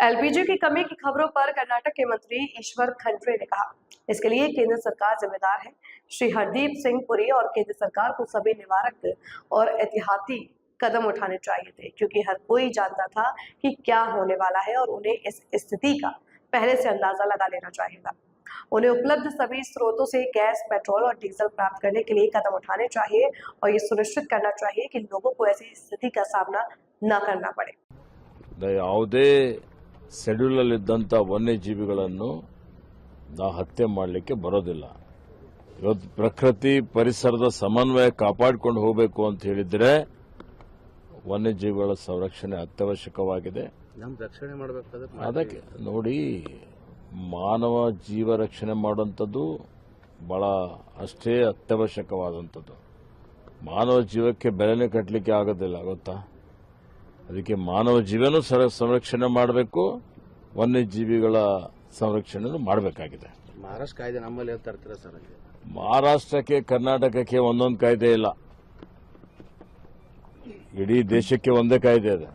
LPG की कमी की खबरों पर कर्नाटक के मंत्री ईश्वर खंड्रे ने कहा, इसके लिए केंद्र सरकार जिम्मेदार है। श्री हरदीप सिंह पुरी और केंद्र सरकार को सभी निवारक और एहतियाती कदम उठाने चाहिए थे, क्योंकि हर कोई जानता था कि क्या होने वाला है और उन्हें इस स्थिति का पहले से अंदाजा लगा लेना चाहिए। उन्हें उपलब्ध सभी स्रोतों से गैस, पेट्रोल और डीजल प्राप्त करने के लिए कदम उठाने चाहिए और ये सुनिश्चित करना चाहिए कि लोगों को ऐसी स्थिति का सामना न करना पड़े। ಯಾವುದೇ ಶೆಡ್ಯೂಲಲ್ಲಿದ್ದಂಥ ವನ್ಯಜೀವಿಗಳನ್ನು ನಾವು ಹತ್ಯೆ ಮಾಡಲಿಕ್ಕೆ ಬರೋದಿಲ್ಲ. ಇವತ್ತು ಪ್ರಕೃತಿ ಪರಿಸರದ ಸಮನ್ವಯ ಕಾಪಾಡಿಕೊಂಡು ಹೋಗಬೇಕು ಅಂತ ಹೇಳಿದ್ರೆ ವನ್ಯಜೀವಿಗಳ ಸಂರಕ್ಷಣೆ ಅತ್ಯವಶ್ಯಕವಾಗಿದೆ. ರಕ್ಷಣೆ ಮಾಡಬೇಕಾದ್ರೆ ಅದಕ್ಕೆ ನೋಡಿ, ಮಾನವ ಜೀವ ರಕ್ಷಣೆ ಮಾಡುವಂಥದ್ದು ಬಹಳ ಅಷ್ಟೇ ಅತ್ಯವಶ್ಯಕವಾದಂಥದ್ದು. ಮಾನವ ಜೀವಕ್ಕೆ ಬೆಲೆನೇ ಕಟ್ಟಲಿಕ್ಕೆ ಆಗೋದಿಲ್ಲ, ಗೊತ್ತಾ? ಅದಕ್ಕೆ ಮಾನವ ಜೀವನೂ ಸಂರಕ್ಷಣೆ ಮಾಡಬೇಕು, ವನ್ಯಜೀವಿಗಳ ಸಂರಕ್ಷಣೆ ಮಾಡಬೇಕಾಗಿದೆ. ಮಹಾರಾಷ್ಟ್ರ ಕಾಯ್ದೆ ನಮ್ಮಲ್ಲಿ ಹೇಳ್ತಾ ಇರ್ತೀರಾ ಸರ್? ಮಹಾರಾಷ್ಟ್ರಕ್ಕೆ ಕರ್ನಾಟಕಕ್ಕೆ ಒಂದೊಂದು ಕಾಯ್ದೆ ಇಲ್ಲ, ಇಡೀ ದೇಶಕ್ಕೆ ಒಂದೇ ಕಾಯ್ದೆ ಇದೆ.